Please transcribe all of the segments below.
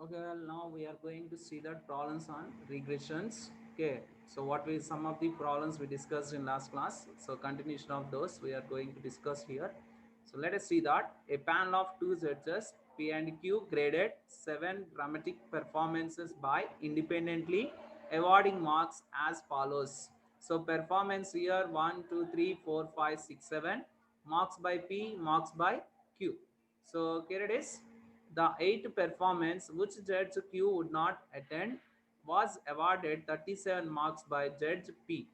Okay, well, now we are going to see the problems on regressions. Okay, so what we some of the problems we discussed in last class. So continuation of those we are going to discuss here. So let us see that a panel of two judges P and Q graded seven dramatic performances by independently awarding marks as follows. So performance here 1, 2, 3, 4, 5, 6, 7. Marks by P, marks by Q. So here it is. The eighth performance, which Judge Q would not attend, was awarded 37 marks by Judge P.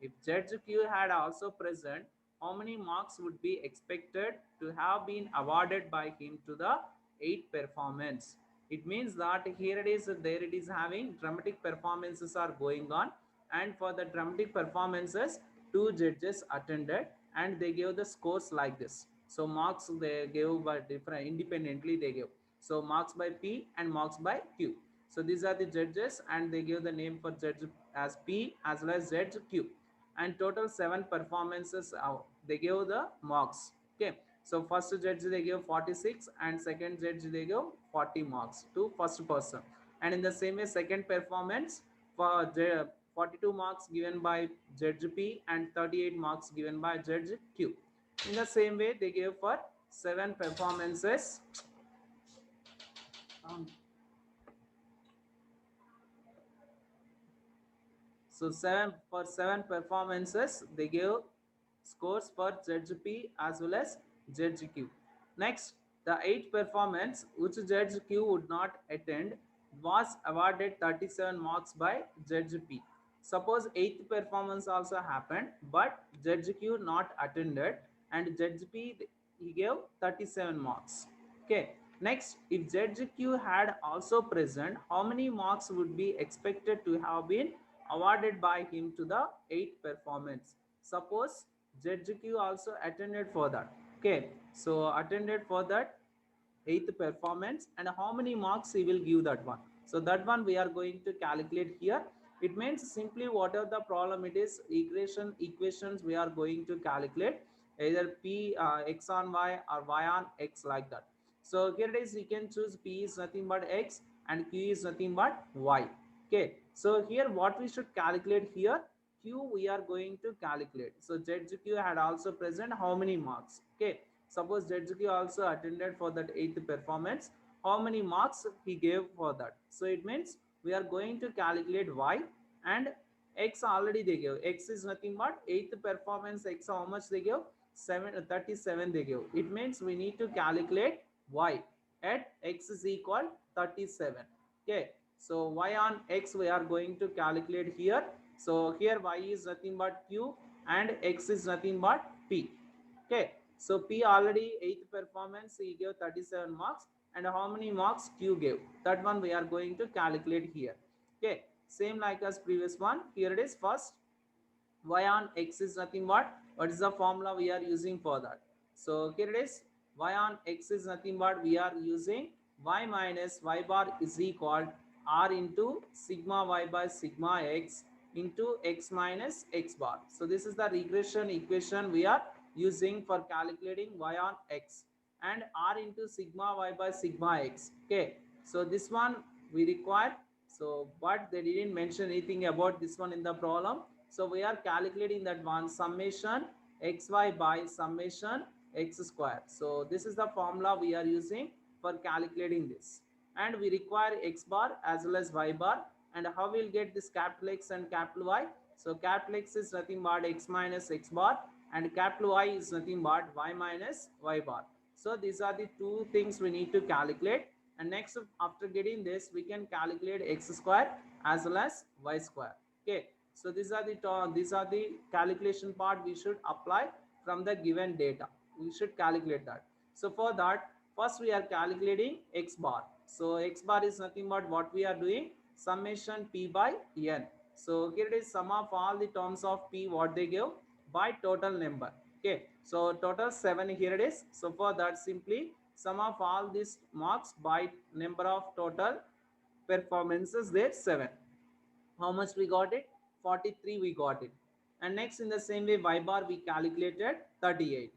If Judge Q had also present, how many marks would be expected to have been awarded by him to the eighth performance? It means that here it is, there it is having dramatic performances are going on, and for the dramatic performances, two judges attended and they gave the scores like this. So marks they gave by different independently they gave. So marks by P and marks by Q. So these are the judges and they give the name for judge as P as well as judge Q. And total seven performances they gave the marks. Okay. So first judge they give 46 and second judge they give 40 marks to first person. And in the same way second performance for 42 marks given by judge P and 38 marks given by judge Q. In the same way they gave for seven performances. Um, So seven performances, they gave scores for Judge P as well as Judge Q. Next, the eighth performance, which Judge Q would not attend, was awarded 37 marks by Judge P. Suppose eighth performance also happened, but Judge Q not attended, and Judge P he gave 37 marks. Okay. Next, if Judge Q had also present, how many marks would be expected to have been awarded by him to the eighth performance? Suppose Judge Q also attended for that. Okay, so attended for that eighth performance, and how many marks he will give that one. So that one we are going to calculate here. It means simply whatever the problem it is, equations we are going to calculate either P x on y or y on x like that. So here it is, you can choose P is nothing but x and Q is nothing but y. Okay, so here what we should calculate here, Q we are going to calculate. So Judge Q had also present how many marks. Okay, suppose Judge Q also attended for that eighth performance, how many marks he gave for that. So it means we are going to calculate y, and x already they gave. X is nothing but eighth performance, x how much they gave? 37 they give. It means we need to calculate y at x is equal 37. Okay, so y on x we are going to calculate here. So here y is nothing but q and x is nothing but p. Okay, so P already eighth performance he gave 37 marks, and how many marks Q gave, that one we are going to calculate here. Okay, same like as previous one. Here it is, first y on x is nothing but what is the formula we are using for that. So here it is, y on x is nothing but we are using y minus y bar is equal r into sigma y by sigma x into x minus x bar. So this is the regression equation we are using for calculating y on x, and r into sigma y by sigma x. Okay, so this one we require. So but they didn't mention anything about this one in the problem. So we are calculating that one, summation xy by summation x square. So this is the formula we are using for calculating this, and we require x bar as well as y bar. And how we'll get this capital X and capital Y? So capital X is nothing but x minus x bar, and capital Y is nothing but y minus y bar. So these are the two things we need to calculate. And next, after getting this, we can calculate x square as well as y square. Okay, so these are the calculation part we should apply from the given data. We should calculate that. So for that, first we are calculating x bar. So x bar is nothing but what we are doing, summation p by n. So here it is, sum of all the terms of p what they give by total number. Okay, so total 7 here it is. So for that, simply sum of all these marks by number of total performances there 7. How much we got it? 43 we got it. And next, in the same way, y bar we calculated 38.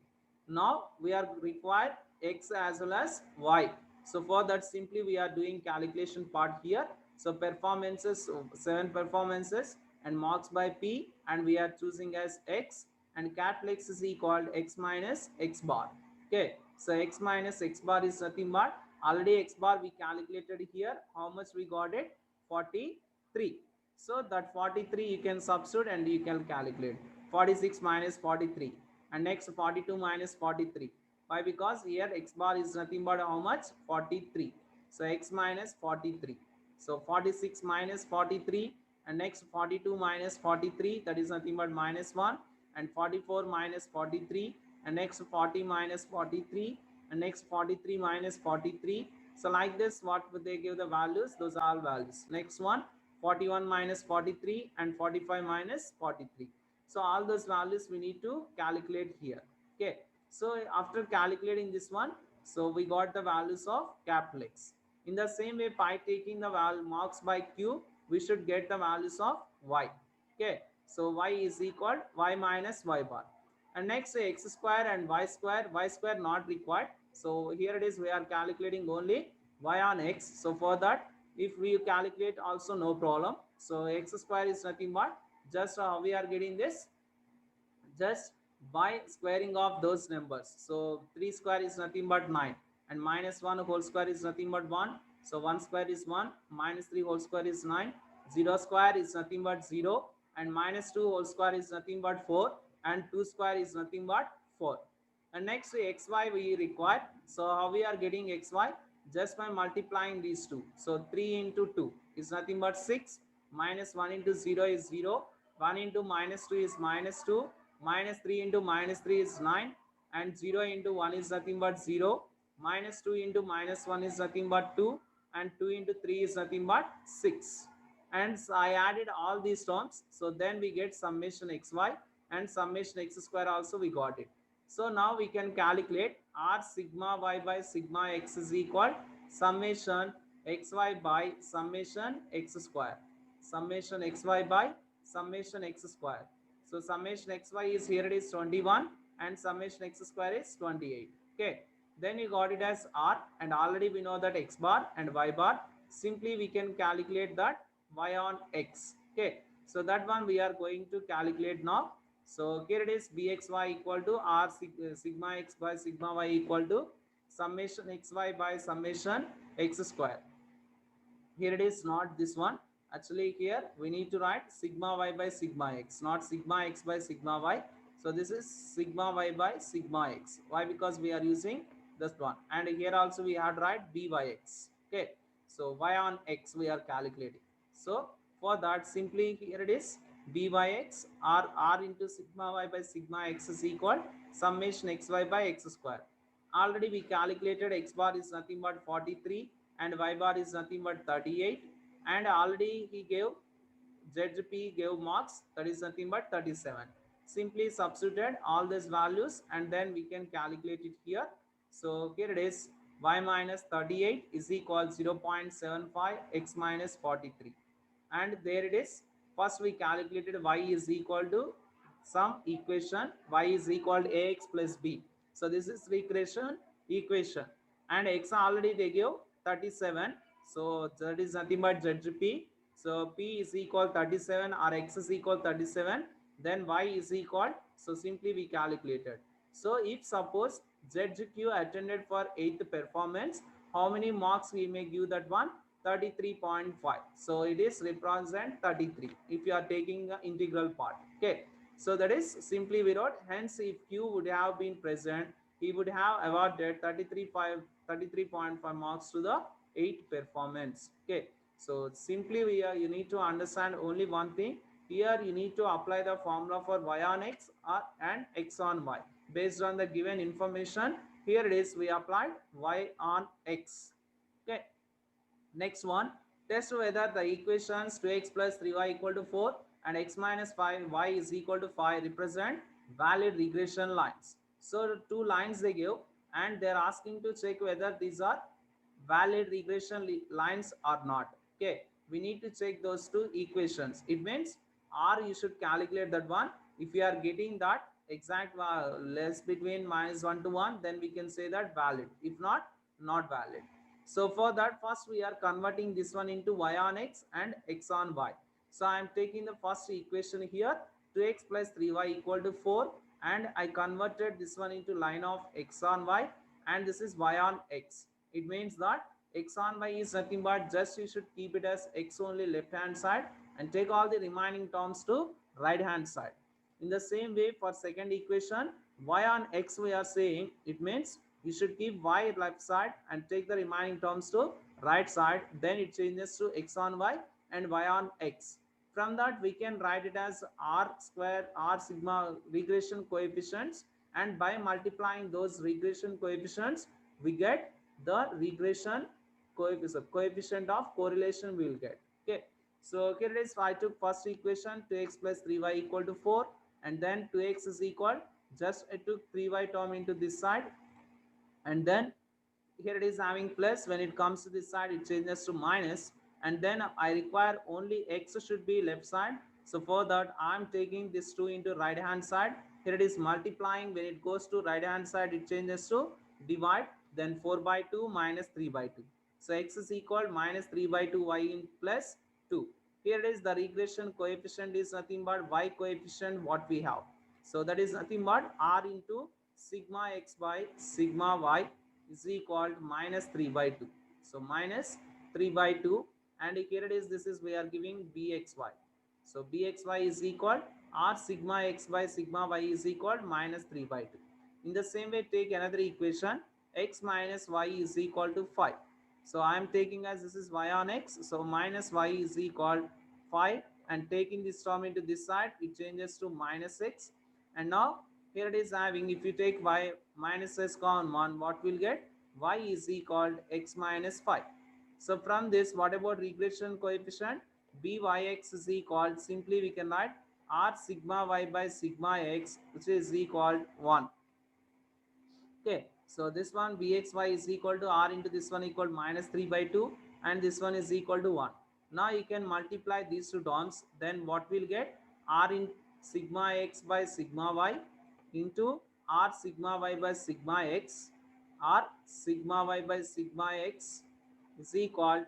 Now we are required x as well as y. So for that, simply we are doing calculation part here. So performances, 7 performances and marks by P, and we are choosing as X, and capital X is equal to X minus X bar. Okay, so X minus X bar is nothing but already X bar we calculated here. How much we got it? 43. So that 43 you can substitute and you can calculate 46 minus 43, and next 42 minus 43. Why? Because here X bar is nothing but how much? 43. So X minus 43. So 46 minus 43, and next 42 minus 43, that is nothing but minus 1, and 44 minus 43, and next 40 minus 43, and next 43 minus 43. So like this, what would they give the values? Those are all values. Next one, 41 minus 43 and 45 minus 43. So all those values we need to calculate here. Okay, so after calculating this one, so we got the values of capital X. In the same way, by taking the marks by Q, we should get the values of Y. Okay, so Y is equal Y minus Y bar. And next, X square and Y square not required. So here it is, we are calculating only Y on X. So for that, if we calculate also no problem. So X square is nothing but just we are getting this just by squaring of those numbers. So 3 square is nothing but 9, and minus 1 whole square is nothing but 1. So 1 square is 1, minus 3 whole square is 9, 0 square is nothing but 0, and minus 2 whole square is nothing but 4, and 2 square is nothing but 4. And next xy we require. So how we are getting xy? Just by multiplying these two. So 3 into 2 is nothing but 6, minus 1 into 0 is 0, 1 into minus 2 is minus 2, minus 3 into minus 3 is 9, and 0 into 1 is nothing but 0, minus 2 into minus 1 is nothing but 2, and 2 into 3 is nothing but 6. And so I added all these terms, so then we get summation xy, and summation x square also we got it. So now we can calculate r sigma y by sigma x is equal summation xy by summation x square, summation xy by summation x square. So summation xy is here, it is 21, and summation x square is 28. Okay, then you got it as r, and already we know that x bar and y bar. Simply we can calculate that y on x. Okay, so that one we are going to calculate now. So here it is, bxy equal to r sigma x by sigma y equal to summation xy by summation x square. Here it is, not this one. Actually here we need to write sigma y by sigma x, not sigma x by sigma y. So this is sigma y by sigma x. Why? Because we are using this one. And here also we have to write byx. Okay, so y on x we are calculating. So for that, simply here it is, byx r into sigma y by sigma x is equal summation xy by x square. Already we calculated x bar is nothing but 43, and y bar is nothing but 38, and already he gave ZP gave marks, that is nothing but 37. Simply substituted all these values, and then we can calculate it here. So here it is, y minus 38 is equal 0.75 x minus 43, and there it is. First we calculated y is equal to some equation, y is equal to ax plus b. So this is recursion equation, and x already they give 37. So that is nothing but zp. So p is equal 37 or x is equal 37, then y is equal. So simply we calculated. So if suppose ZQ attended for 8th performance, how many marks we may give that one? 33.5. So it is represent 33 if you are taking the integral part. Okay, so that is simply we wrote. Hence, if Q would have been present, he would have awarded 33.5 marks to the 8th performance. Okay, so simply you need to understand only one thing. Here you need to apply the formula for y on x and x on y based on the given information. Here it is, we applied y on x. Okay, next one, test whether the equations 2x plus 3y equal to 4 and x minus 5y is equal to 5 represent valid regression lines. So two lines they give, and they're asking to check whether these are valid regression lines or not. Okay, we need to check those two equations. It means r you should calculate that one. If you are getting that exact less between minus 1 to 1, then we can say that valid. If not, not valid. So for that, first we are converting this one into y on x and x on y. So I am taking the first equation here, 2x plus 3y equal to 4, and I converted this one into line of x on y, and this is y on x. It means that x on y is nothing but just you should keep it as x only left hand side and take all the remaining terms to right hand side. In the same way, for second equation, y on x we are saying, it means you should keep y left side and take the remaining terms to right side. Then it changes to x on y and y on x. From that, we can write it as r square r sigma regression coefficients, and by multiplying those regression coefficients, we get the regression coefficient of correlation we will get. Okay. So here it is. I took first equation, 2x plus 3y equal to 4, and then 2x is equal, just I took 3y term into this side, and then here it is having plus. When it comes to this side, it changes to minus, and then I require only x should be left side. So for that, I'm taking this 2 into right hand side. Here it is multiplying. When it goes to right hand side, it changes to divide, then 4 by 2 minus 3 by 2. So x is equal minus 3 by 2 y in plus 2. Here it is, the regression coefficient is nothing but y coefficient what we have. So that is nothing but r into sigma x by sigma y is equal to minus 3 by 2. So minus 3 by 2, and here it is, this is we are giving bxy. So bxy is equal r sigma x by sigma y is equal minus 3 by 2. In the same way, take another equation, x minus y is equal to 5. So I am taking as this is y on x, so minus y is equal 5, and taking this term into this side, it changes to minus x. And now here it is having, if you take y minus s common, what will get? Y is equal to x minus 5. So from this, what about regression coefficient? Byx is equal, simply we can write r sigma y by sigma x, which is equal 1. Okay, so this one bxy is equal to r into this one equal minus 3 by 2, and this one is equal to 1. Now you can multiply these two terms, then what will get? R in sigma x by sigma y into r sigma y by sigma x, r sigma y by sigma x is equal,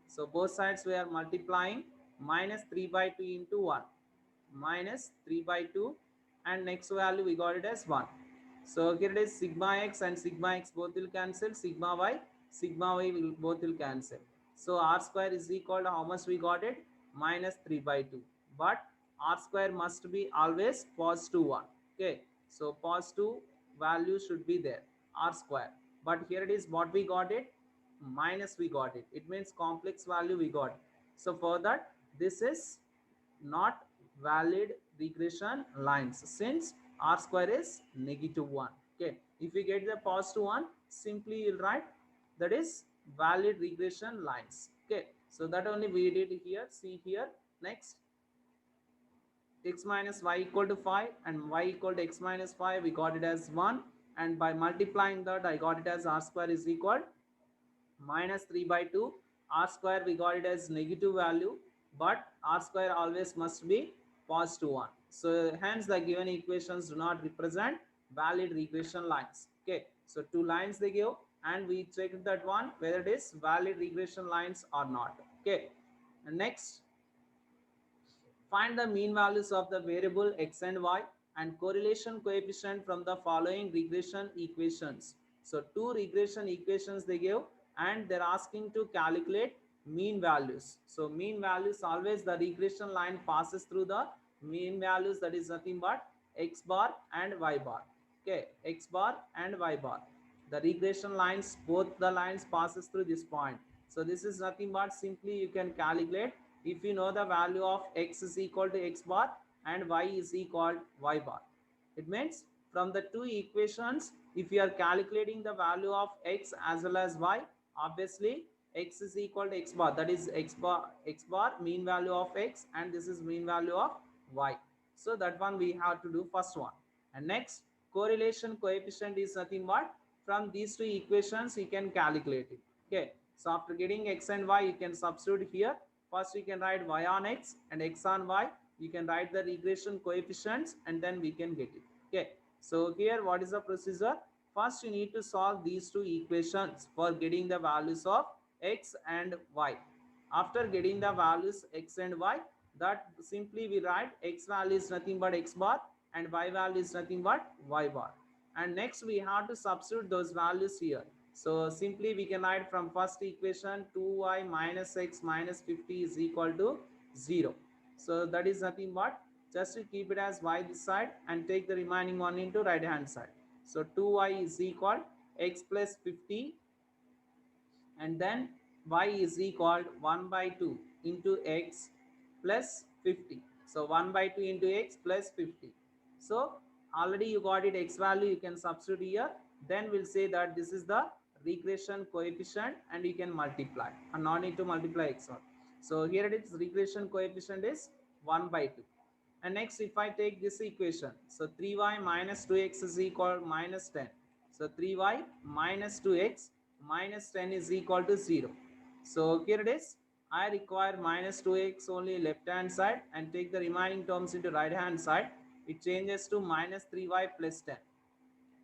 so both sides we are multiplying, minus 3 by 2 into 1, minus 3 by 2, and next value we got it as 1. So here it is, sigma x and sigma x both will cancel, sigma y will both will cancel. So r square is equal to how much we got it? Minus 3 by 2. But r square must be always positive 1. Okay, so positive value should be there, r square. But here it is, what we got it? Minus we got it. It means complex value we got. So for that, this is not valid regression lines since r square is negative 1. Okay, if we get the positive 1, simply you'll write that is valid regression lines. Okay, so that only we did here. See here, next, x minus y equal to 5 and y equal to x minus 5, we got it as 1, and by multiplying that, I got it as r square is equal minus 3 by 2. R square we got it as negative value, but r square always must be positive 1. So hence the given equations do not represent valid regression lines. Okay, so two lines they give, and we check that one whether it is valid regression lines or not. Okay, and next, find the mean values of the variable x and y and correlation coefficient from the following regression equations. So two regression equations they give, and they're asking to calculate mean values. So mean values, always the regression line passes through the mean values, that is nothing but x bar and y bar. Okay, x bar and y bar. The regression lines, both the lines passes through this point. So this is nothing but simply you can calculate if you know the value of x is equal to x bar and y is equal to y bar. It means from the two equations, if you are calculating the value of x as well as y, obviously x is equal to x bar, that is x bar mean value of x, and this is mean value of y. So that one we have to do first one. And next, correlation coefficient is nothing but from these two equations you can calculate it. Okay, so after getting x and y, you can substitute here. First, you can write y on x and x on y. You can write the regression coefficients, and then we can get it. Okay. So here, what is the procedure? First, you need to solve these two equations for getting the values of x and y. After getting the values x and y, that simply we write x value is nothing but x bar and y value is nothing but y bar. And next we have to substitute those values here. So simply we can write from first equation 2y minus x minus 50 is equal to 0. So that is nothing but just to keep it as y this side and take the remaining one into right hand side. So 2y is equal x plus 50, and then y is equal 1 by 2 into x plus 50. So 1 by 2 into x plus 50. So already you got it x value, you can substitute here. Then we'll say that this is the regression coefficient and you can multiply and not need to multiply x one. So here it is, regression coefficient is 1 by 2. And next if I take this equation, so 3y minus 2x is equal minus 10. So 3y minus 2x minus 10 is equal to 0. So here it is, I require minus 2x only left hand side and take the remaining terms into right hand side. It changes to minus 3y plus 10.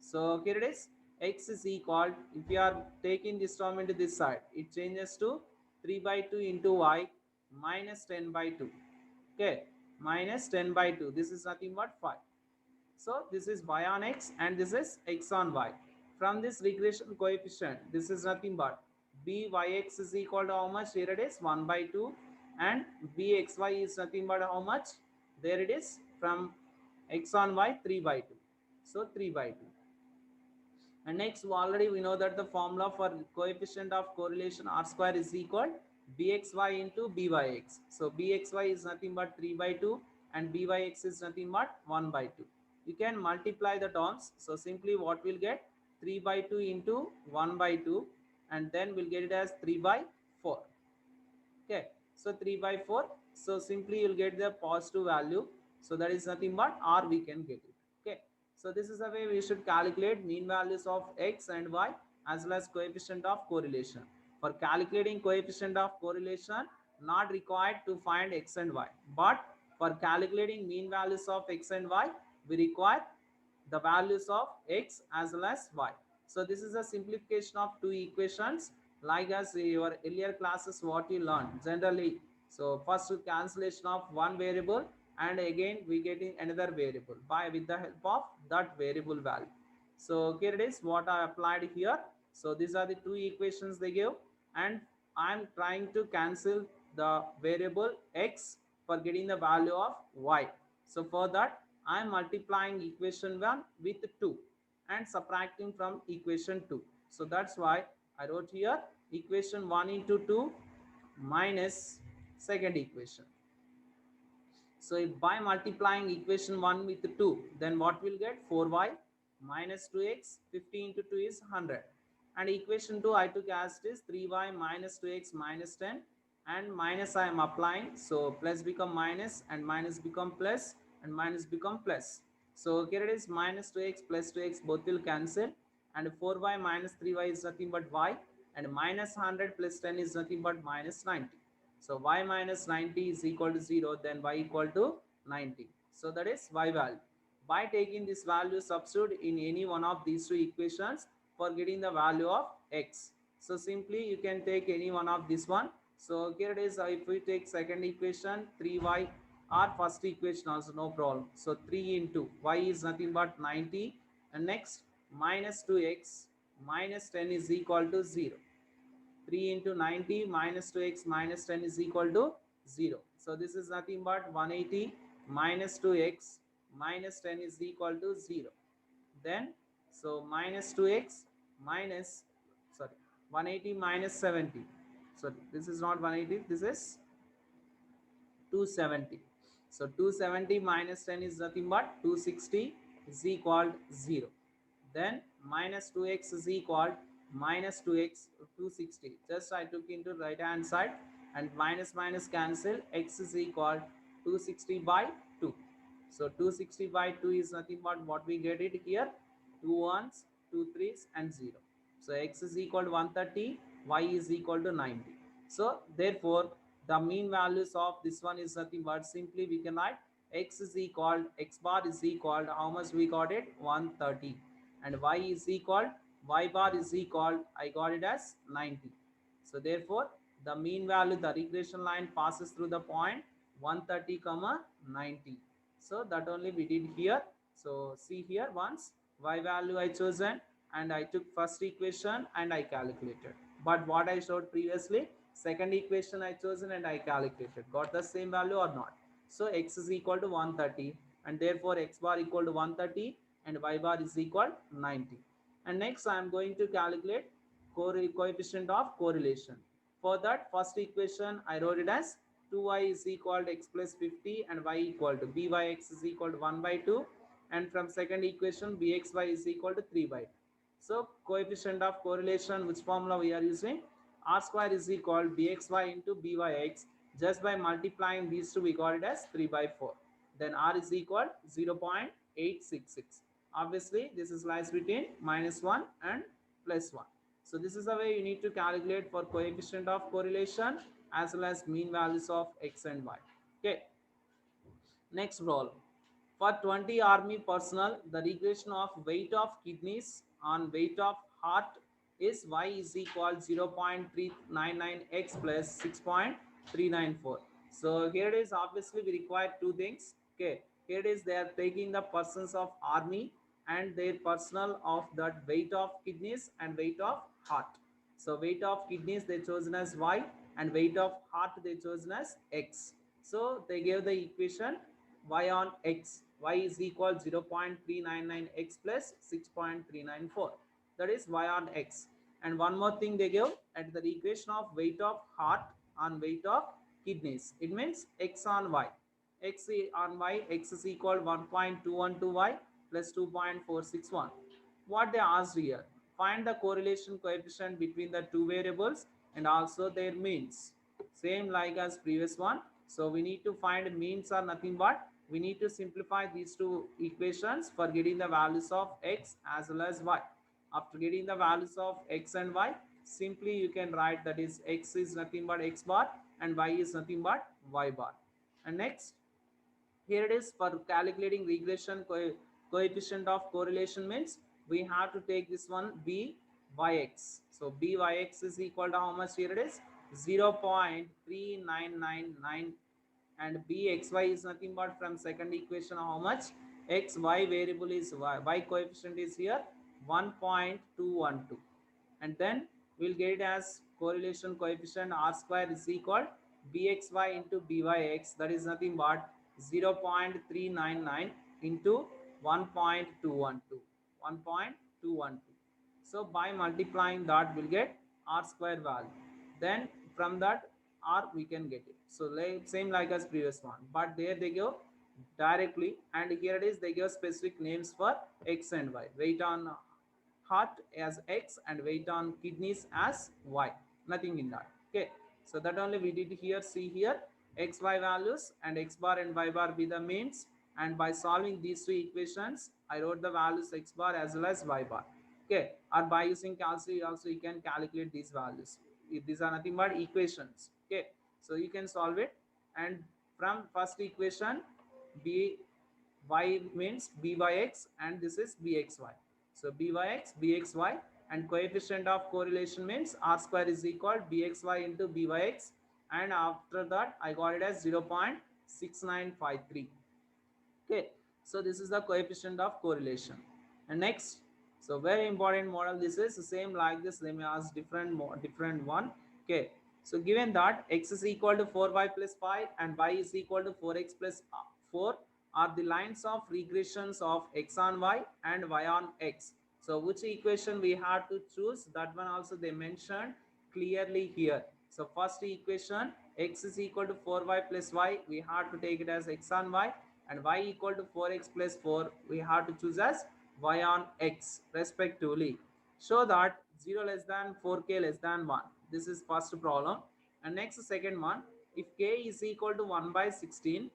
So here it is, x is equal, if you are taking this term into this side, it changes to 3 by 2 into y minus 10 by 2. Okay, minus 10 by 2. This is nothing but 5. So this is y on x and this is x on y. From this regression coefficient, this is nothing but byx is equal to how much? Here it is 1 by 2, and bxy is nothing but how much? There it is, from x on y 3 by 2. So 3 by 2. And next already we know that the formula for coefficient of correlation r square is equal bxy into byx. So bxy is nothing but 3 by 2 and byx is nothing but 1 by 2. You can multiply the terms. So simply what we'll get, 3 by 2 into 1 by 2, and then we'll get it as 3 by 4. Okay, so 3 by 4. So simply you'll get the positive value. So that is nothing but r we can get it. Okay, so this is the way we should calculate mean values of x and y as well as coefficient of correlation. For calculating coefficient of correlation, not required to find x and y, but for calculating mean values of x and y, we require the values of x as well as y. So this is a simplification of two equations like as your earlier classes what you learned generally. So first cancellation of one variable and again we getting another variable by with the help of that variable value. So here it is what I applied here. So these are the two equations they give, and I'm trying to cancel the variable x for getting the value of y. So for that I am multiplying equation 1 with 2 and subtracting from equation 2. So that's why I wrote here equation 1 into 2 minus second equation. So if by multiplying equation 1 with 2, then what will get? 4y minus 2x, 50 into 2 is 100. And equation 2 I took as it is 3y minus 2x minus 10, and minus I am applying. So plus become minus and minus become plus and minus become plus. So here it is minus 2x plus 2x both will cancel, and 4y minus 3y is nothing but y, and minus 100 plus 10 is nothing but minus 90. So y minus 90 is equal to 0, then y equal to 90. So that is y value. By taking this value, substitute in any one of these two equations for getting the value of x. So simply you can take any one of this one. So here it is, if we take second equation 3y, or first equation also no problem. So 3 into y is nothing but 90, and next minus 2x minus 10 is equal to 0. 3 into 90 minus 2x minus 10 is equal to 0. So this is nothing but 180 minus 2x minus 10 is equal to 0. Then so minus 2x minus, sorry, 180 minus 70. So this is not 180, this is 270. So 270 minus 10 is nothing but 260 is equal 0. Then minus 2x is equal minus 2x 260. Just I took into right hand side and minus minus cancel, x is equal 260 by 2. So 260 by 2 is nothing but what we get it here, 2 ones, 2 threes and 0. So x is equal to 130, y is equal to 90. So therefore the mean values of this one is nothing but simply we can write x is equal, x bar is equal to how much we got it, 130. and y is equal, y bar is equal, I got it as 90. So therefore, the mean value, the regression line passes through the point 130 comma 90. So that only we did here. So see here, once y value I chosen, and I took first equation and I calculated. But what I showed previously, second equation I chosen and I calculated. Got the same value or not? So x is equal to 130, and therefore x bar equal to 130 and y bar is equal 90. And next I am going to calculate coefficient of correlation. For that, first equation I wrote it as 2y is equal to x plus 50 and y equal to byx is equal to 1 by 2, and from second equation bxy is equal to 3 by 2. So coefficient of correlation, which formula we are using? R square is equal bxy into byx. Just by multiplying these two we got it as 3 by 4. Then R is equal 0.866. Obviously this is lies between -1 and +1. So this is the way you need to calculate for coefficient of correlation as well as mean values of x and y. Okay. Next problem. For 20 army personnel, the regression of weight of kidneys on weight of heart is y is equal 0.399x plus 6.394. So here it is, obviously we require two things. Okay, here it is, they are taking the persons of army and their personnel of that weight of kidneys and weight of heart. So weight of kidneys they chosen as y and weight of heart they chosen as x. So they gave the equation y on x, y is equal 0.399x plus 6.394, that is y on x. And one more thing they give, at the equation of weight of heart on weight of kidneys, it means x on y, x on y, x is equal 1.212y plus 2.461. What they asked here, find the correlation coefficient between the two variables and also their means, same like as previous one. So we need to find means are nothing but we need to simplify these two equations for getting the values of x as well as y. After getting the values of x and y, simply you can write that is x is nothing but x bar and y is nothing but y bar. And next, here it is, for calculating regression coefficient of correlation means we have to take this one byx. So byx is equal to how much? Here it is 0.3999, and bxy is nothing but from second equation how much? Xy variable is y coefficient is here 1.212, and then we'll get it as correlation coefficient r square is equal bxy into byx, that is nothing but 0.399 into 1.212, 1.212. So by multiplying that we'll get r square value, then from that r we can get it. So same like as previous one, but there they go directly, and here it is they give specific names for x and y, weight on heart as x and weight on kidneys as y, nothing in that. Okay, so that only we did here. See here, xy values and x bar and y bar be the means, and by solving these two equations I wrote the values x bar as well as y bar. Okay, or by using calculus also you can calculate these values. These are nothing but equations. Okay, so you can solve it, and from first equation b y means b by x and this is bxy. So byx, bxy, and coefficient of correlation means r square is equal bxy into byx, and after that I got it as 0.6953. Okay, so this is the coefficient of correlation. And next, so very important model, this is the same like this, they may ask different one. Okay, so given that x is equal to 4y plus 5 and y is equal to 4x plus 4 are the lines of regressions of x on y and y on x. So which equation we have to choose, that one also they mentioned clearly here. So first equation, x is equal to 4y plus y, we have to take it as x on y, and y equal to 4x plus 4 we have to choose as y on x respectively. Show that 0 less than 4k less than 1. This is first problem. And next, second one, if k is equal to 1 by 16,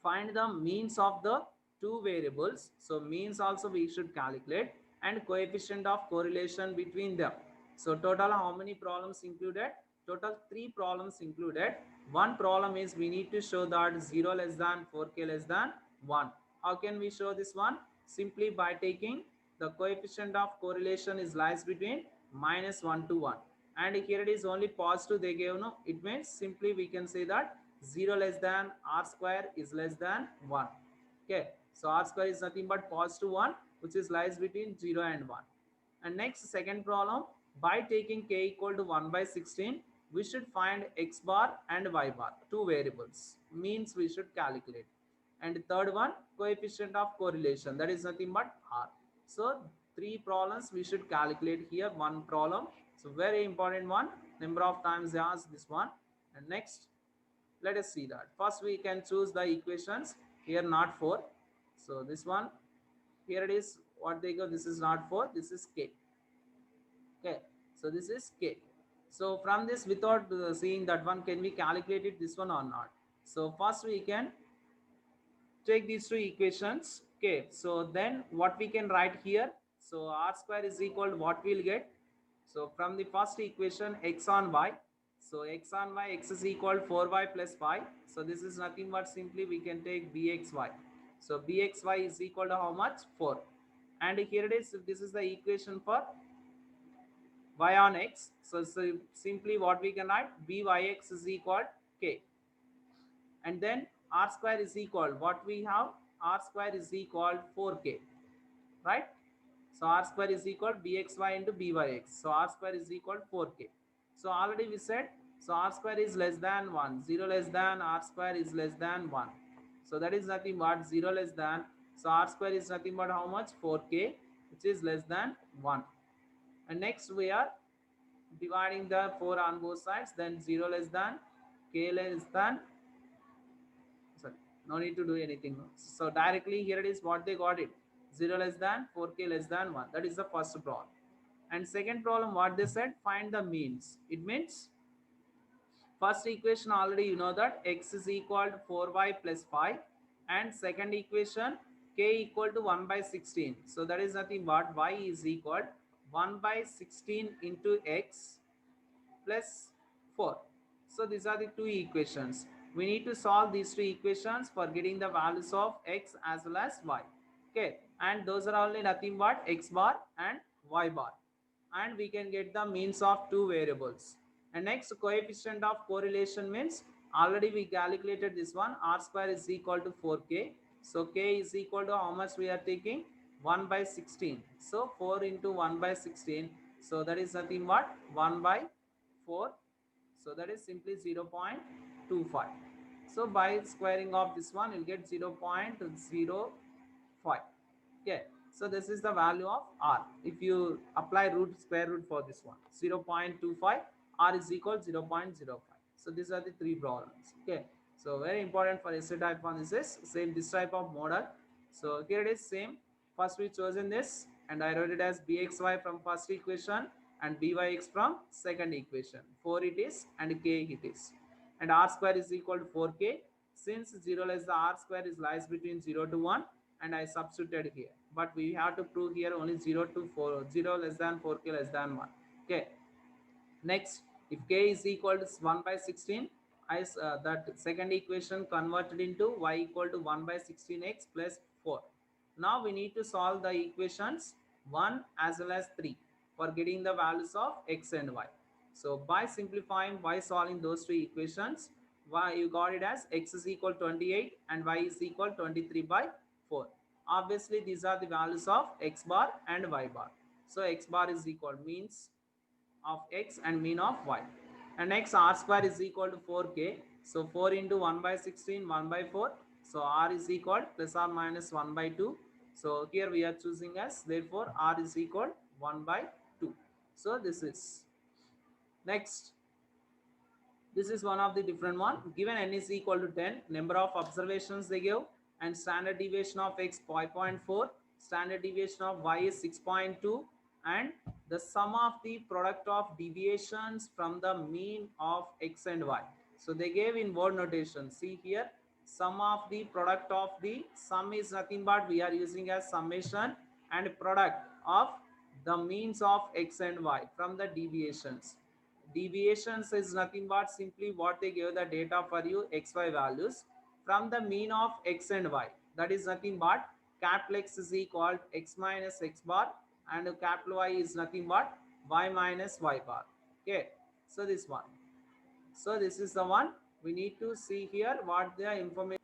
find the means of the two variables. So means also we should calculate, and coefficient of correlation between them. So total how many problems included? Total 3 problems included. One problem is we need to show that 0 less than 4k less than 1. How can we show this one? Simply by taking the coefficient of correlation is lies between -1 to 1, and here it is only positive they gave. No, it means simply we can say that 0 less than r square is less than 1. Okay, so r square is nothing but positive 1, which is lies between 0 and 1. And next, second problem, by taking k equal to 1 by 16, we should find x bar and y bar, two variables, means we should calculate. And third one, coefficient of correlation, that is nothing but r. So three problems we should calculate here, one problem. So very important one, number of times they ask this one. And next, let us see that. First we can choose the equations here, not 4. So this one, here it is, what they go, this is not 4, this is k. Okay, so this is k. So from this, without seeing that one, can we calculate it this one or not? So first we can take these two equations. Okay, so then what we can write here, so r square is equal to what we'll get. So from the first equation, x on y, so x on y, x is equal to 4y plus 5. So this is nothing but simply we can take bxy. So bxy is equal to how much? 4. And here it is, this is the equation for y on x. So simply what we can write, byx is equal k. And then r square is equal, what we have, r square is equal 4k, right? So r square is equal bxy into byx. So r square is equal 4k. So already we said, so r square is less than 1. 0 less than r square is less than 1. So that is nothing but 0 less than. So r square is nothing but how much? 4k, which is less than 1. And next we are dividing the 4 on both sides. Then 0 less than, k less than, sorry, no need to do anything. So directly here it is what they got it, 0 less than, 4k less than 1. That is the first problem. And second problem, what they said, find the means. It means first equation already you know that x is equal to 4y plus 5, and second equation k equal to 1 by 16. So that is nothing but y is equal 1 by 16 into x plus 4. So these are the two equations. We need to solve these two equations for getting the values of x as well as y. Okay, and those are only nothing but x bar and y bar. And we can get the means of two variables. And next, coefficient of correlation means already we calculated this one, r square is equal to 4k. So k is equal to how much we are taking? 1 by 16. So 4 into 1 by 16. So that is nothing but 1 by 4. So that is simply 0.25. So by squaring of this one, you'll get 0.05. Okay, so this is the value of r. If you apply square root for this one, 0.25, r is equal to 0.05. So these are the three problems. Okay, so very important for essay type one is this same, this type of model. So here it is same. First we chosen this, and I wrote it as bxy from first equation and byx from second equation. 4 it is and k it is. And r square is equal to 4k. Since 0 less the r square is lies between 0 to 1, and I substituted here. But we have to prove here only 0 to 4, 0 less than 4k less than 1. Okay. Next, if k is equal to 1 by 16, that second equation converted into y equal to 1 by 16x plus 4. Now we need to solve the equations 1 as well as 3 for getting the values of x and y. So by simplifying, by solving those two equations, y you got it as x is equal to 28 and y is equal to 23 by 4. Obviously these are the values of x bar and y bar. So x bar is equal means of x and mean of y. And next, r square is equal to 4k. So 4 into 1 by 16, 1 by 4. So r is equal plus or minus 1 by 2. So here we are choosing as, therefore r is equal 1 by 2. So this is next. This is one of the different one. Given n is equal to 10, number of observations they give, and standard deviation of x 5.4, standard deviation of y is 6.2, and the sum of the product of deviations from the mean of x and y. So they gave in word notation. See here, sum of the product of the, sum is nothing but we are using as summation, and product of the means of x and y from the deviations. Deviations is nothing but simply what they give the data for you xy values from the mean of x and y. That is nothing but capital X is equal to x minus x bar, and capital Y is nothing but y minus y bar. Okay, so this one. So this is the one we need to see here what the information.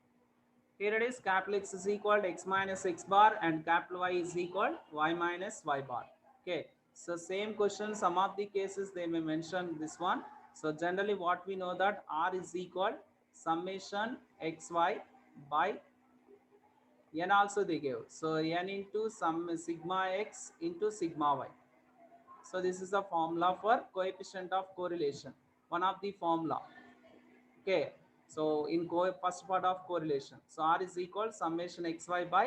Here it is, capital X is equal to x minus x bar and capital Y is equal to y minus y bar. Okay, so same question, some of the cases they may mention this one. So generally what we know that R is equal summation xy by n also they gave. So n into some sigma x into sigma y. So this is the formula for coefficient of correlation, one of the formula. Okay, so in first part of correlation, so R is equal summation xy by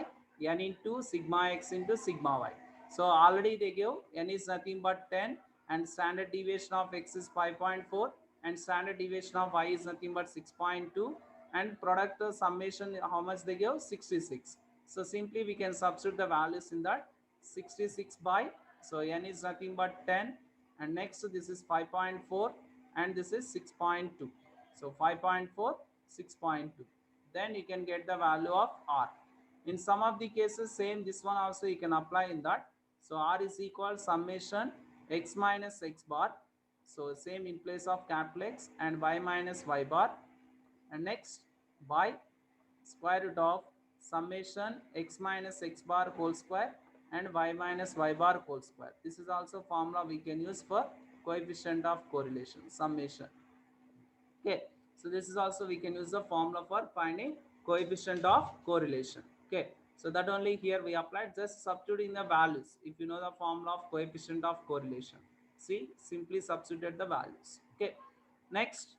n into sigma x into sigma y. So already they give n is nothing but 10 and standard deviation of x is 5.4 and standard deviation of y is nothing but 6.2 and product summation how much they give 66. So simply we can substitute the values in that 66 by, so n is nothing but 10 and next this is 5.4 and this is 6.2. So 5.4, 6.2. Then you can get the value of R. In some of the cases, same this one also you can apply in that. So R is equal summation x minus x bar. So same in place of capital X and y minus y bar. And next by square root of summation x minus x bar whole square and y minus y bar whole square. This is also formula we can use for coefficient of correlation, summation. Okay, so this is also we can use the formula for finding coefficient of correlation. Okay, so that only here we applied, just substituting the values. If you know the formula of coefficient of correlation, see, simply substitute the values. Okay, next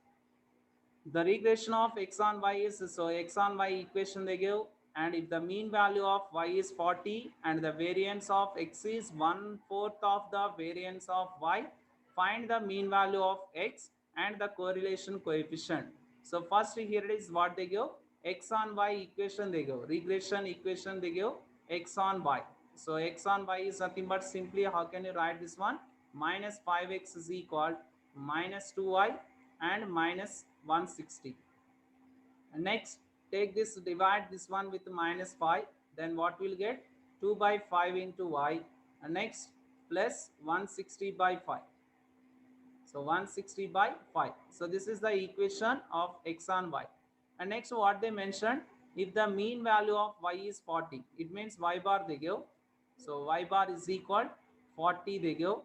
the regression of x on y is, so x on y equation they give, and if the mean value of y is 40 and the variance of x is 1/4 of the variance of y, find the mean value of x and the correlation coefficient. So first here it is what they give, x on y equation they give, regression equation they give x on y. So x on y is nothing but simply, how can you write this one, minus 5x is equal minus 2y and minus 160. And next take this, divide this one with minus 5, then what will get, 2 by 5 into y, and next plus 160 by 5. So 160 by 5. So this is the equation of x on y. And next what they mentioned, if the mean value of y is 40, it means y bar they give. So y bar is equal 40 they give.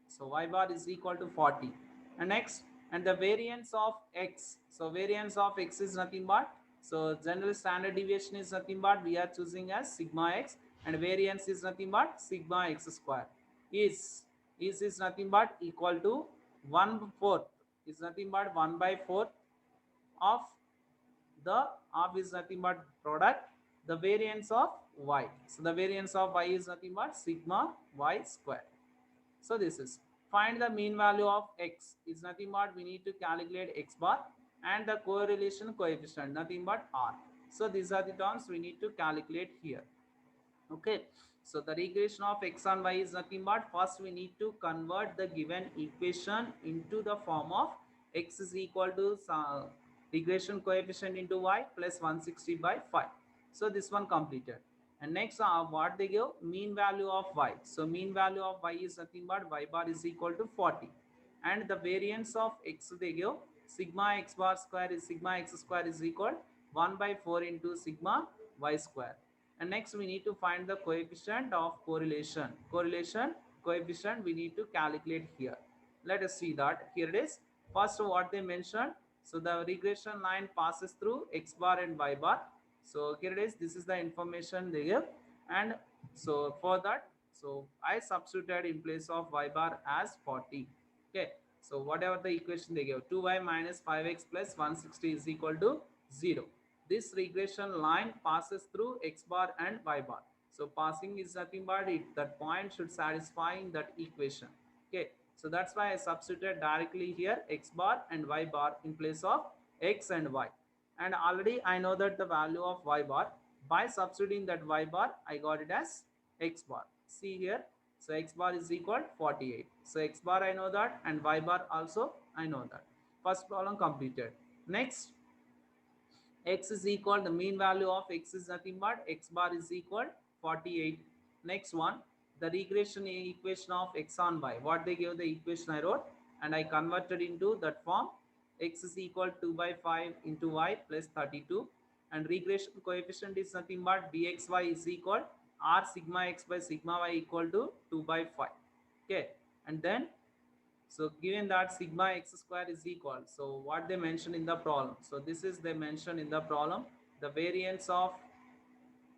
So y bar is equal to 40. And next, and the variance of x. So variance of x is nothing but, so general standard deviation is nothing but we are choosing as sigma x, and variance is nothing but sigma x square. Is nothing but equal to 1/4, is nothing but 1/4 of the of is nothing but product the variance of y. So the variance of y is nothing but sigma y square. So this is, find the mean value of x is nothing but we need to calculate x bar and the correlation coefficient nothing but r. So these are the terms we need to calculate here. Okay, so the regression of x and y is nothing but, first we need to convert the given equation into the form of x is equal to regression coefficient into y plus 160 by 5. So this one completed. And next what they give, mean value of y. So mean value of y is nothing but y bar is equal to 40, and the variance of x they give, sigma x bar square is sigma x square is equal 1/4 into sigma y square. And next we need to find the coefficient of correlation. Correlation coefficient we need to calculate here. Let us see that. Here it is. First what they mentioned, so the regression line passes through x bar and y bar. So here it is, this is the information they give, and so for that, so I substituted in place of y bar as 40. Okay, so whatever the equation they give, 2y minus 5x plus 160 is equal to 0. This regression line passes through x bar and y bar. So passing is nothing but it, that point should satisfy that equation. Okay, so that's why I substituted directly here x bar and y bar in place of x and y. And already I know that the value of y bar, by substituting that y bar I got it as x bar. See here, so x bar is equal 48. So x bar I know that, and y bar also I know that. First problem completed. Next, X is equal, the mean value of X is nothing but X bar is equal 48. Next one, the regression equation of X on Y. What they gave the equation I wrote and I converted into that form. X is equal 2 by 5 into Y plus 32, and regression coefficient is nothing but dxy is equal r sigma x by sigma y equal to 2 by 5. Okay, and then so given that sigma x square is equal, so what they mentioned in the problem, so this is they mentioned in the problem, the variance of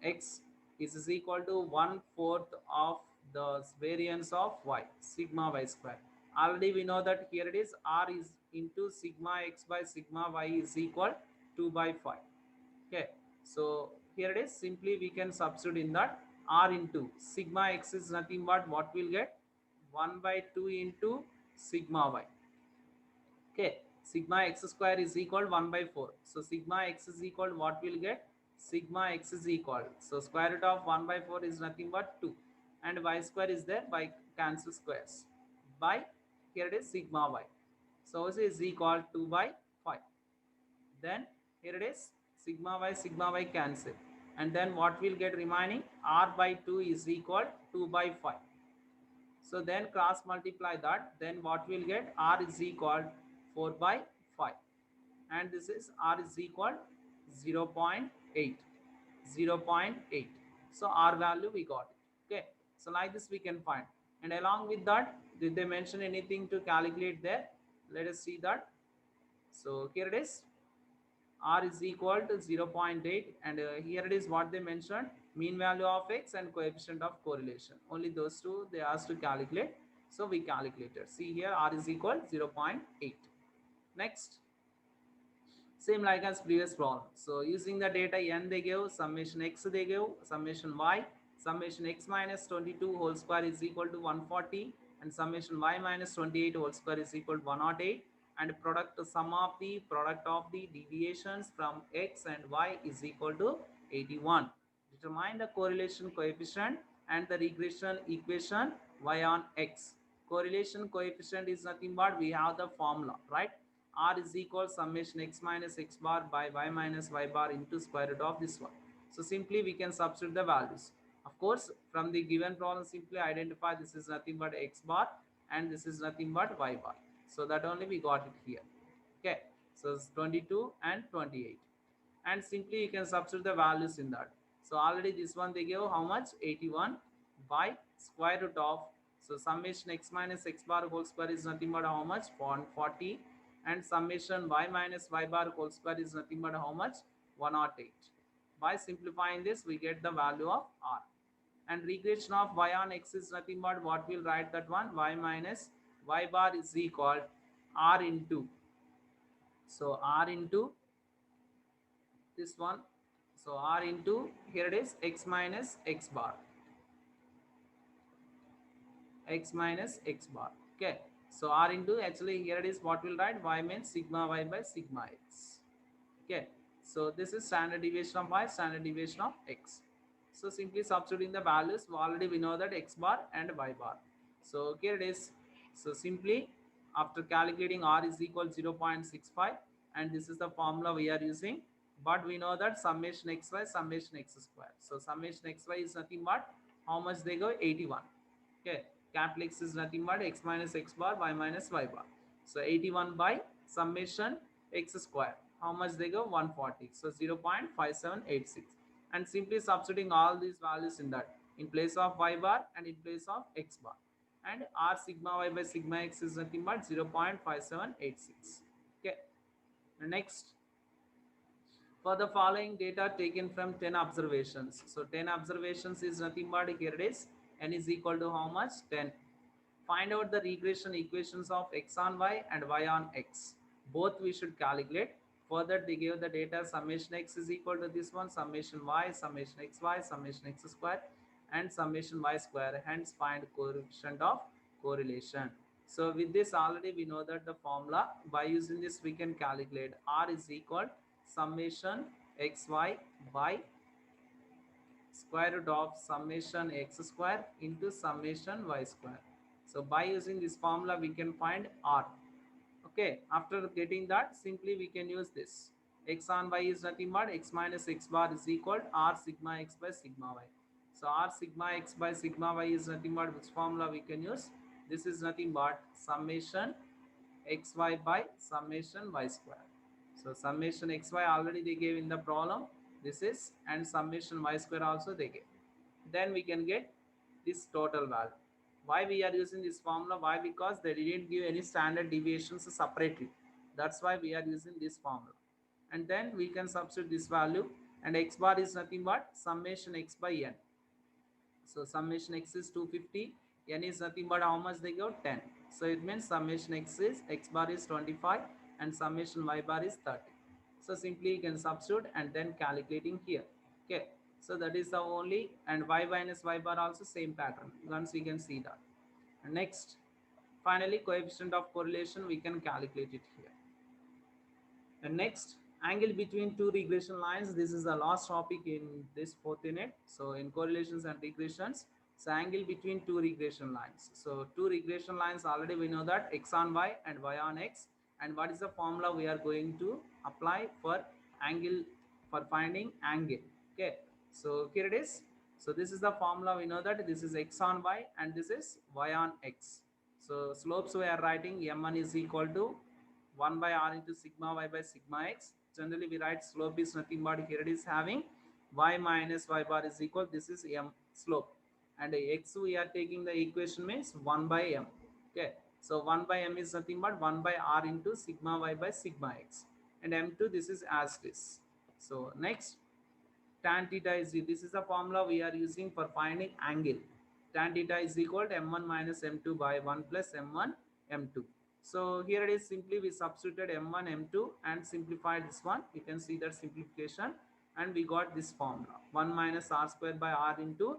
x is equal to 1/4 of the variance of y, sigma y square. Already we know that here it is r is into sigma x by sigma y is equal 2 by 5. Okay, so here it is, simply we can substitute in that r into sigma x is nothing but what we'll get 1 by 2 into sigma y. Okay, sigma x square is equal 1 by 4, so sigma x is equal what we'll get, sigma x is equal, so square root of 1 by 4 is nothing but 2, and y square is there by cancel squares by, here it is sigma y, so it is equal 2 by 5. Then here it is sigma y cancel, and then what will get remaining, r by 2 is equal 2 by 5. So then cross multiply that, then what will get, r is equal 4 by 5, and this is r is equal 0 0.8, 0 0.8. So r value we got it. Okay, so like this we can find, and along with that, did they mention anything to calculate there? Let us see that. So here it is, r is equal to 0 0.8, and here it is what they mentioned, mean value of x and coefficient of correlation, only those two they asked to calculate, so we calculated. See here, r is equal 0 0.8. Next, same like as previous problem, so using the data n they gave, summation x they gave, summation y, summation x minus 22 whole square is equal to 140, and summation y minus 28 whole square is equal to 108, and product sum of the product of the deviations from x and y is equal to 81. Determine the correlation coefficient and the regression equation y on x. Correlation coefficient is nothing but we have the formula, right? R is equal summation x minus x bar by y minus y bar into square root of this one. So simply we can substitute the values. Of course, from the given problem, simply identify this is nothing but x bar and this is nothing but y bar. So that only we got it here. Okay, so it's 22 and 28. And simply you can substitute the values in that. So already this one they gave how much, 81 by square root of, so summation x minus x bar whole square is nothing but how much, 140, and summation y minus y bar whole square is nothing but how much, 108. By simplifying this we get the value of r, and regression of y on x is nothing but what we'll write that one, y minus y bar is equal r into, so r into this one, so r into, here it is x minus x bar, x minus x bar. Okay, so r into, actually here it is what we'll write, y means sigma y by sigma x. Okay, so this is standard deviation of y, standard deviation of x. So simply substituting the values, already we know that x bar and y bar. So here it is, so simply after calculating r is equal 0 0.65, and this is the formula we are using, but we know that summation xy, summation x square, so summation xy is nothing but how much they go, 81. Okay, capital X is nothing but x minus x bar, y minus y bar, so 81 by summation x square, how much they go, 140, so 0 0.5786, and simply substituting all these values in that, in place of y bar and in place of x bar, and r sigma y by sigma x is nothing but 0 0.5786. Okay, next, for the following data taken from 10 observations, so 10 observations is nothing but, here it is, n is equal to how much, 10. Find out the regression equations of x on y and y on x. Both we should calculate. Further, they give the data summation x is equal to this one, summation y, summation xy, summation x square, and summation y square. Hence, find coefficient of correlation. So with this, already we know that the formula. By using this, we can calculate r is equal summation xy by square root of summation x square into summation y square. So by using this formula we can find r. Okay, after getting that, simply we can use this. X on y is nothing but x minus x bar is equal to r sigma x by sigma y. So r sigma x by sigma y is nothing but which formula we can use? This is nothing but summation xy by summation y square. So summation xy already they gave in the problem. This is, and summation y square also they gave. Then we can get this total value. Why we are using this formula? Why? Because they didn't give any standard deviations separately. That's why we are using this formula. And then we can substitute this value, and x bar is nothing but summation x by n. So summation x is 250, n is nothing but how much they got? 10. So it means summation x bar is 25 and summation y bar is 30. So simply you can substitute and then calculating here. Okay. So that is the only, and y minus y bar also same pattern. Once we can see that. And next, finally coefficient of correlation we can calculate it here. And next, angle between two regression lines. This is the last topic in this fourth unit. So in correlations and regressions, so angle between two regression lines. So two regression lines, already we know that x on y and y on x. And what is the formula we are going to apply for angle, for finding angle? Okay, so here it is. So this is the formula. We know that this is x on y and this is y on x. So slopes we are writing m1 is equal to 1 by r into sigma y by sigma x. Generally we write slope is nothing but here it is having y minus y bar is equal, this is m slope, and x we are taking the equation means 1 by m. Okay, so 1 by m is nothing but 1 by r into sigma y by sigma x, and m2 this is as this. So next, tan theta is, this is the formula we are using for finding angle. Tan theta is equal to m1 minus m2 by 1 plus m1 m2. So here it is, simply we substituted m1 m2 and simplified this one. You can see that simplification, and we got this formula 1 minus r square by r into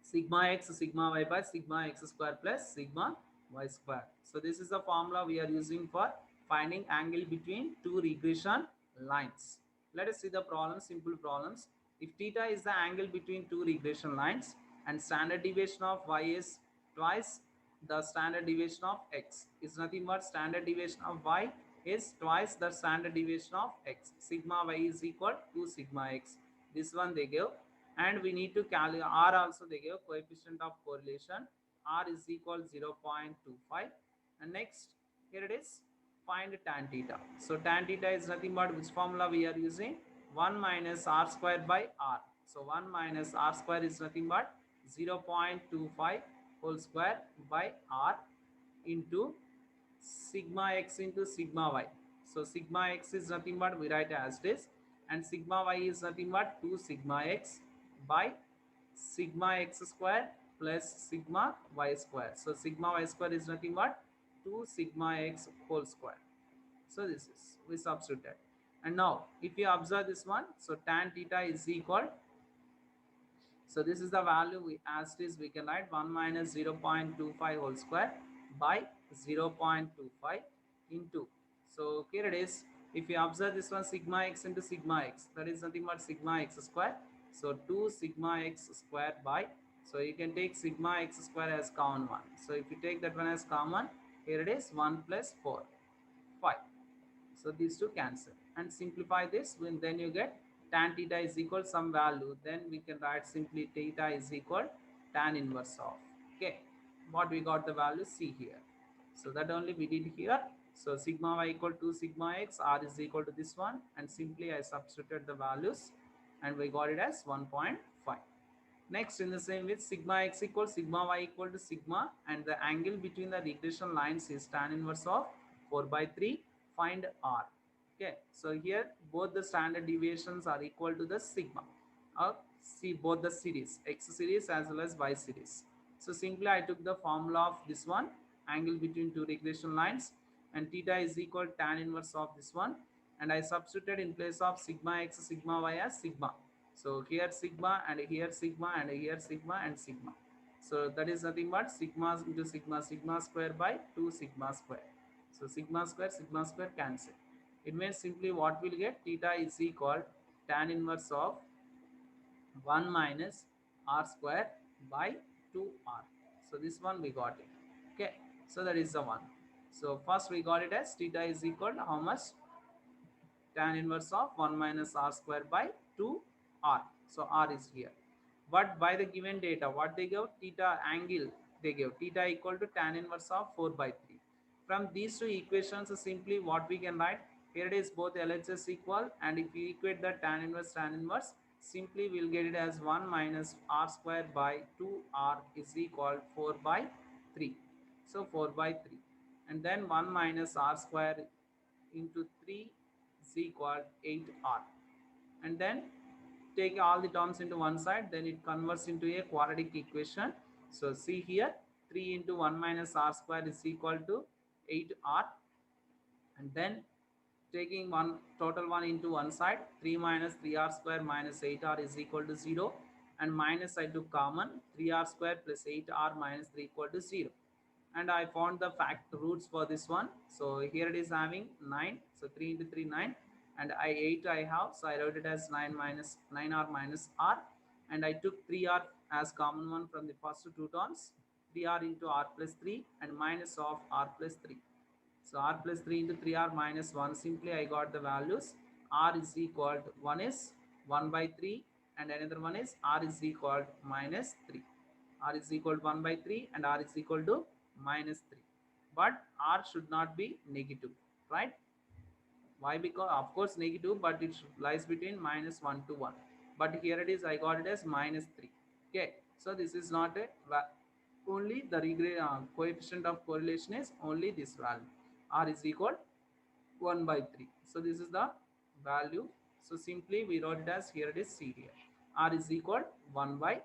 sigma x sigma y by sigma x square plus sigma y square. So this is the formula we are using for finding angle between two regression lines. Let us see the problem, simple problems. If theta is the angle between two regression lines and standard deviation of y is twice the standard deviation of x, is nothing but standard deviation of y is twice the standard deviation of x. Sigma y is equal to sigma x. This one they give, and we need to calculate r also. They give coefficient of correlation, r is equal 0.25. And next, here it is, find tan theta. So tan theta is nothing but which formula we are using? 1 minus r square by r. So 1 minus r square is nothing but 0.25 whole square by r into sigma x into sigma y. So sigma x is nothing but we write as this, and sigma y is nothing but 2 sigma x by sigma x square plus sigma y square. So sigma y square is nothing but 2 sigma x whole square. So this is, we substituted. And now if you observe this one, so tan theta is equal, so this is the value we, as it is we can write 1 minus 0.25 whole square by 0.25 into, so here it is, if you observe this one, sigma x into sigma x, that is nothing but sigma x square. So 2 sigma x square by, so you can take sigma x square as common one. So if you take that one as common, here it is 1 plus 4, 5. So these two cancel and simplify this, when then you get tan theta is equal some value, then we can write simply theta is equal tan inverse of, okay, what we got the value, see here. So that only we did here. So sigma y equal to sigma x, r is equal to this one, and simply I substituted the values and we got it as 1.5. Next, in the same way, sigma x equals sigma y equal to sigma, and the angle between the regression lines is tan inverse of 4 by 3. Find r. Okay, so here both the standard deviations are equal to the sigma. See both the series, x series as well as y series. So simply I took the formula of this one, angle between two regression lines, and theta is equal tan inverse of this one, and I substituted in place of sigma x sigma y as sigma. So here sigma and here sigma and here sigma and sigma. So that is nothing but sigma into sigma, sigma square by 2 sigma square. So sigma square cancel. It means simply what we'll get, theta is equal tan inverse of 1 minus r square by 2r. So this one we got it. Okay, so that is the one. So first we got it as theta is equal to how much? tan inverse of 1 minus r square by 2r. So r is here. But by the given data, what they give? Theta angle they give. Theta equal to tan inverse of 4 by 3. From these two equations, simply what we can write, here it is both LHS equal, and if you equate the tan inverse, simply we'll get it as 1 minus r square by 2r is equal 4 by 3. So 4 by 3. And then 1 minus r square into 3 is equal 8r. And then take all the terms into one side, then it converts into a quadratic equation. So see here, 3 into 1 minus r square is equal to 8r, and then taking one total one into one side, 3 minus 3r square minus 8r is equal to 0, and minus I took common, 3r square plus 8r minus 3 equal to 0. And I found the fact roots for this one. So here it is having 9, so 3 into 3 9, and 8 I have, so I wrote it as 9 minus 9r minus r, and I took 3r as common one from the first two terms, 3r into r plus 3 and minus of r plus 3. So r plus 3 into 3r minus 1, simply I got the values. R is equal to, one is 1 by 3 and another one is r is equal to minus 3. R is equal to 1 by 3 and r is equal to minus 3. But r should not be negative, right? Why? Because of course negative, but it lies between minus 1 to 1. But here it is, I got it as minus 3. Okay, so this is not a only the coefficient of correlation is only this value. R is equal 1 by 3. So this is the value. So simply we wrote it as, here it is, see here, R is equal 1 by